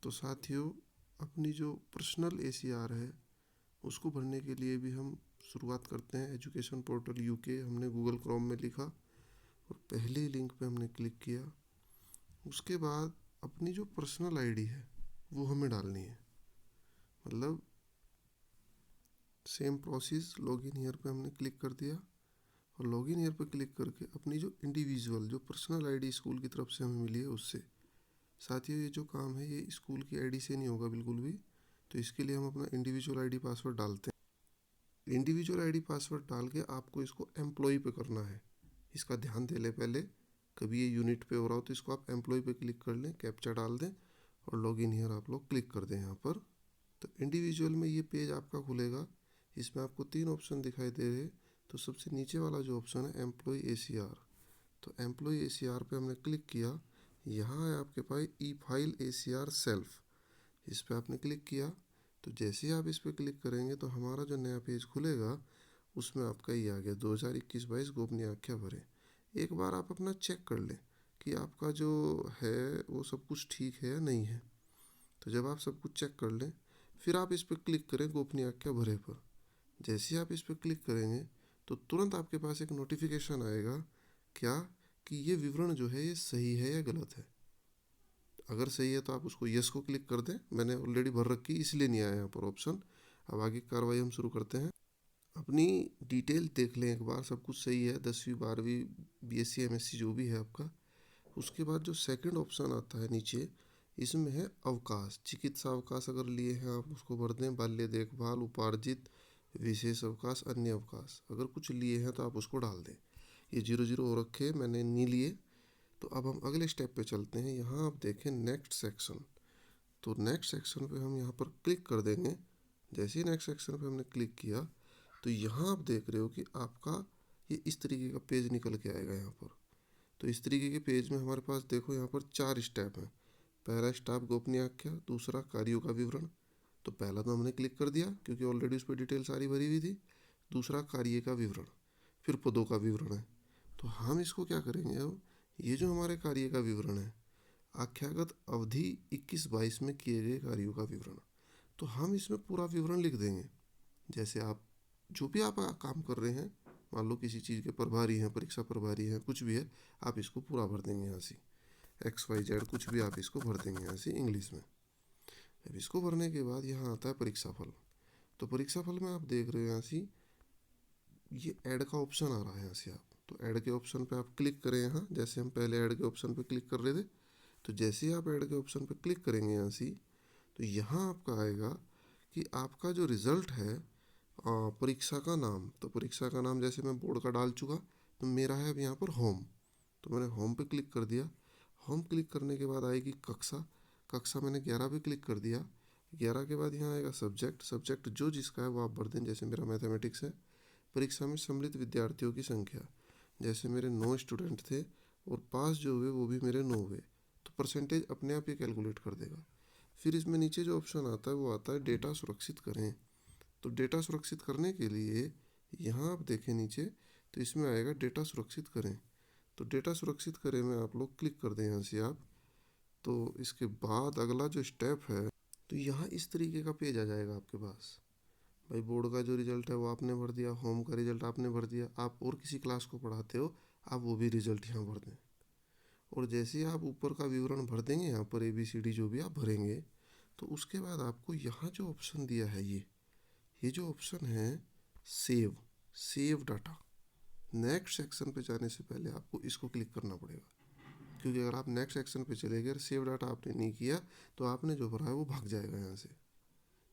तो साथियों, अपनी जो पर्सनल ACR है उसको भरने के लिए भी हम शुरुआत करते हैं। एजुकेशन पोर्टल UK हमने गूगल क्रोम में लिखा और पहले लिंक पे हमने क्लिक किया। उसके बाद अपनी जो पर्सनल ID है वो हमें डालनी है। मतलब सेम प्रोसेस, लॉगिन हियर पे हमने क्लिक कर दिया और लॉगिन हियर पे क्लिक करके अपनी जो इंडिविजुअल जो पर्सनल ID स्कूल की तरफ से हमें मिली है उससे। साथियों, ये जो काम है ये स्कूल की ID से नहीं होगा बिल्कुल भी। तो इसके लिए हम अपना इंडिविजुअल ID पासवर्ड डालते हैं। इंडिविजुअल ID पासवर्ड डाल के आपको इसको एम्प्लॉय पे करना है। इसका ध्यान दे ले पहले, कभी ये यूनिट पे हो रहा हो तो इसको आप एम्प्लॉय पे क्लिक कर लें, कैप्चा डाल दें और लॉगिन हियर आप लोग क्लिक कर दें यहाँ पर। तो इंडिविजुअल में ये पेज आपका खुलेगा। इसमें आपको 3 ऑप्शन दिखाई दे रहे हैं। तो सबसे नीचे वाला जो ऑप्शन है एम्प्लॉय ACR, तो एम्प्लॉय ACR पे हमने क्लिक किया। यहाँ है आपके पास ई फाइल ACR सेल्फ, इस पर आपने क्लिक किया। तो जैसे ही आप इस पर क्लिक करेंगे तो हमारा जो नया पेज खुलेगा उसमें आपका ये आ गया 2021-22 गोपनीय भरें। एक बार आप अपना चेक कर लें कि आपका जो है वो सब कुछ ठीक है या नहीं है। तो जब आप सब कुछ चेक कर लें फिर आप इस पर क्लिक करें गोपनीय भरे पर। जैसे ही आप इस पर क्लिक करेंगे तो तुरंत आपके पास एक नोटिफिकेशन आएगा, क्या कि ये विवरण जो है ये सही है या गलत है। अगर सही है तो आप उसको यस को क्लिक कर दें। मैंने ऑलरेडी भर रखी इसलिए नहीं आया यहाँ पर ऑप्शन। अब आगे की कार्रवाई हम शुरू करते हैं। अपनी डिटेल देख लें एक बार, सब कुछ सही है, 10वीं 12वीं BSc MSc जो भी है आपका। उसके बाद जो सेकंड ऑप्शन आता है नीचे, इसमें है अवकाश। चिकित्सा अवकाश अगर लिए हैं आप उसको भर दें। बाल्य देखभाल, उपार्जित, विशेष अवकाश, अन्य अवकाश अगर कुछ लिए हैं तो आप उसको डाल दें। ये 0-0 हो रखे, मैंने नहीं लिए। तो अब हम अगले स्टेप पे चलते हैं। यहाँ आप देखें नेक्स्ट सेक्शन, तो नेक्स्ट सेक्शन पे हम यहाँ पर क्लिक कर देंगे। जैसे ही नेक्स्ट सेक्शन पे हमने क्लिक किया तो यहाँ आप देख रहे हो कि आपका ये इस तरीके का पेज निकल के आएगा यहाँ पर। तो इस तरीके के पेज में हमारे पास देखो यहाँ पर 4 स्टेप हैं। पहला स्टेप गोपनीय आख्या, दूसरा कार्यों का विवरण। तो पहला तो हमने क्लिक कर दिया क्योंकि ऑलरेडी उस पर डिटेल सारी भरी हुई थी। दूसरा कार्य का विवरण, फिर पदों का विवरण है। तो हम इसको क्या करेंगे, अब ये जो हमारे कार्य का विवरण है, आख्यागत अवधि 21-22 में किए गए कार्यों का विवरण, तो हम इसमें पूरा विवरण लिख देंगे। जैसे आप जो भी आप काम कर रहे हैं, मान लो किसी चीज़ के प्रभारी हैं, परीक्षा प्रभारी हैं, कुछ भी है, आप इसको पूरा भर देंगे यहाँ से। XYZ कुछ भी आप इसको भर देंगे यहाँ से इंग्लिश में। अब इसको भरने के बाद यहाँ आता है परीक्षा फल। तो परीक्षा फल में आप देख रहे हो यहाँ से ये ऐड का ऑप्शन आ रहा है। यहाँ से आप तो ऐड के ऑप्शन पे आप क्लिक करें। यहाँ जैसे हम पहले ऐड के ऑप्शन पे क्लिक कर रहे थे, तो जैसे ही आप ऐड के ऑप्शन पे क्लिक करेंगे यहाँ से, तो यहाँ आपका आएगा कि आपका जो रिज़ल्ट है, परीक्षा का नाम। तो परीक्षा का नाम जैसे मैं बोर्ड का डाल चुका, तो मेरा है अब यहाँ पर होम। तो मैंने होम पे क्लिक कर दिया। होम क्लिक करने के बाद आएगी कक्षा। कक्षा मैंने 11 पे क्लिक कर दिया। 11 के बाद यहाँ आएगा सब्जेक्ट। सब्जेक्ट जो जिसका है वो आप भर दें। जैसे मेरा मैथमेटिक्स है। परीक्षा में सम्मिलित विद्यार्थियों की संख्या, जैसे मेरे 9 स्टूडेंट थे और पास जो हुए वो भी मेरे 9 हुए, तो परसेंटेज अपने आप ही कैलकुलेट कर देगा। फिर इसमें नीचे जो ऑप्शन आता है वो आता है डेटा सुरक्षित करें। तो डेटा सुरक्षित करने के लिए यहाँ आप देखें नीचे, तो इसमें आएगा डेटा सुरक्षित करें। तो डेटा सुरक्षित करें में आप लोग क्लिक कर दें यहाँ से आप। तो इसके बाद अगला जो स्टेप है, तो यहाँ इस तरीके का पेज आ जाएगा आपके पास। भाई बोर्ड का जो रिजल्ट है वो आपने भर दिया, होम का रिजल्ट आपने भर दिया। आप और किसी क्लास को पढ़ाते हो, आप वो भी रिजल्ट यहाँ भर दें। और जैसे ही आप ऊपर का विवरण भर देंगे, यहाँ पर ABCD जो भी आप भरेंगे, तो उसके बाद आपको यहाँ जो ऑप्शन दिया है, ये जो ऑप्शन है सेव डाटा, नेक्स्ट सेक्शन पे जाने से पहले आपको इसको क्लिक करना पड़ेगा। क्योंकि अगर आप नेक्स्ट सेक्शन पे चले गए और सेव डाटा आपने नहीं किया तो आपने जो भरा है वो भाग जाएगा यहाँ से।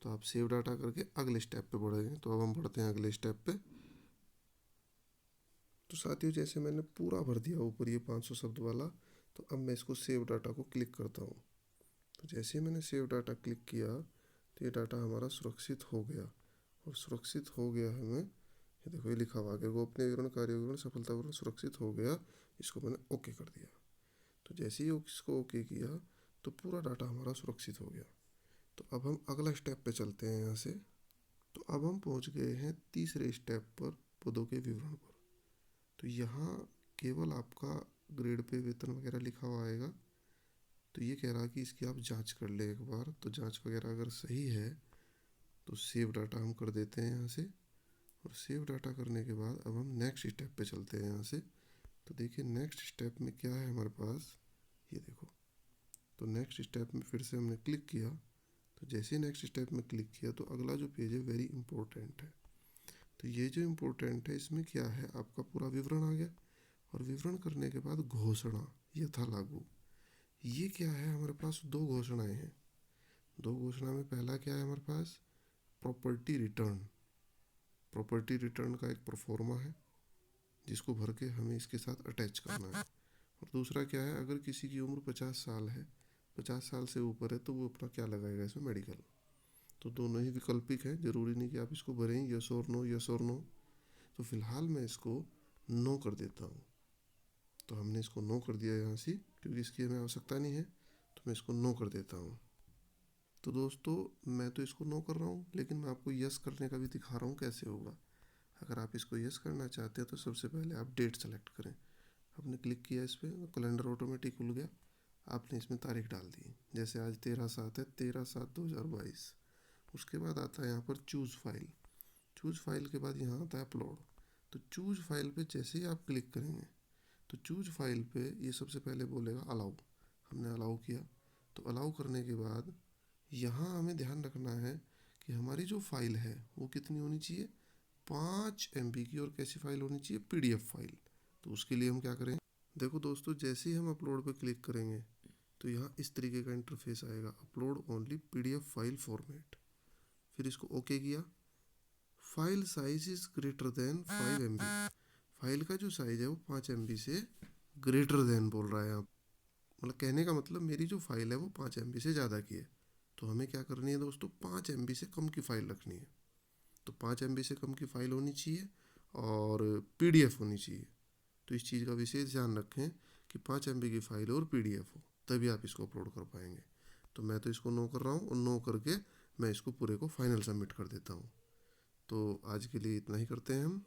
तो आप सेव डाटा करके अगले स्टेप पे बढ़ेंगे। तो अब हम बढ़ते हैं अगले स्टेप पे। तो साथियों, जैसे मैंने पूरा भर दिया ऊपर ये 500 शब्द वाला, तो अब मैं इसको सेव डाटा को क्लिक करता हूँ। तो जैसे ही मैंने सेव डाटा क्लिक किया तो ये डाटा हमारा सुरक्षित हो गया। और सुरक्षित हो गया है, मैं ये देखो ये लिखा हुआ आगे, गोपनीय विवरण कार्य विवरण सफलतापूर्वक सुरक्षित हो गया। इसको मैंने ओके कर दिया। तो जैसे ही इसको ओके किया तो पूरा डाटा हमारा सुरक्षित हो गया। तो अब हम अगला स्टेप पे चलते हैं यहाँ से। तो अब हम पहुँच गए हैं तीसरे स्टेप पर, पदों के विवरण पर। तो यहाँ केवल आपका ग्रेड पे वेतन वगैरह लिखा हुआ आएगा। तो ये कह रहा कि इसकी आप जांच कर ले एक बार। तो जांच वगैरह अगर सही है तो सेव डाटा हम कर देते हैं यहाँ से। और सेव डाटा करने के बाद अब हम नेक्स्ट स्टेप पे चलते हैं यहाँ से। तो देखिए नेक्स्ट स्टेप में क्या है हमारे पास, ये देखो। तो नेक्स्ट स्टेप में फिर से हमने क्लिक किया। तो जैसे ही नेक्स्ट स्टेप में क्लिक किया तो अगला जो पेज है वेरी इंपॉर्टेंट है। तो ये जो इम्पोर्टेंट है इसमें क्या है, आपका पूरा विवरण आ गया। और विवरण करने के बाद घोषणा यथा लागू, ये क्या है हमारे पास, दो घोषणाएं हैं। दो घोषणा में पहला क्या है हमारे पास, प्रॉपर्टी रिटर्न। प्रॉपर्टी रिटर्न का एक प्रोफॉर्मा है जिसको भर के हमें इसके साथ अटैच करना है। और दूसरा क्या है, अगर किसी की उम्र 50 साल है, 50 साल से ऊपर है, तो वो अपना क्या लगाएगा इसमें, मेडिकल। तो दोनों ही विकल्पिक है, ज़रूरी नहीं कि आप इसको भरें यस और नो यस और नो। तो फिलहाल मैं इसको नो कर देता हूँ। तो हमने इसको नो कर दिया यहाँ से, क्योंकि इसकी हमें आवश्यकता नहीं है, तो मैं इसको नो कर देता हूँ। तो दोस्तों मैं तो इसको नो कर रहा हूँ, लेकिन मैं आपको यस करने का भी दिखा रहा हूँ कैसे होगा। अगर आप इसको यस करना चाहते हैं तो सबसे पहले आप डेट सेलेक्ट करें। आपने क्लिक किया इस पर, कैलेंडर ऑटोमेटिक खुल गया। आपने इसमें तारीख डाल दी, जैसे आज 13/7 है, 13/7/2022। उसके बाद आता है यहाँ पर चूज़ फाइल। चूज़ फाइल के बाद यहाँ आता है अपलोड। तो चूज़ फाइल पे जैसे ही आप क्लिक करेंगे तो चूज़ फाइल पे ये सबसे पहले बोलेगा अलाउ। हमने अलाउ किया। तो अलाउ करने के बाद यहाँ हमें ध्यान रखना है कि हमारी जो फाइल है वो कितनी होनी चाहिए, 5 MB की। और कैसी फाइल होनी चाहिए, PDF फाइल। तो उसके लिए हम क्या करें, देखो दोस्तों, जैसे ही हम अपलोड पे क्लिक करेंगे तो यहाँ इस तरीके का इंटरफेस आएगा, upload only PDF file format. फिर इसको ओके किया। File size is greater than 5 MB। File का जो साइज है वो 5 MB से ग्रेटर देन बोल रहा है यहाँ। मतलब कहने का मतलब मेरी जो फाइल है वो 5 MB से ज़्यादा की है। तो हमें क्या करनी है दोस्तों, 5 MB से कम की फाइल रखनी है। तो 5 MB से कम की फाइल होनी चाहिए और PDF होनी चाहिए। तो इस चीज़ का विशेष ध्यान रखें कि 5 MB की फाइल और PDF हो, तभी आप इसको अपलोड कर पाएंगे। तो मैं तो इसको नो कर रहा हूँ, और नो करके मैं इसको पूरे को फाइनल सबमिट कर देता हूँ। तो आज के लिए इतना ही करते हैं हम।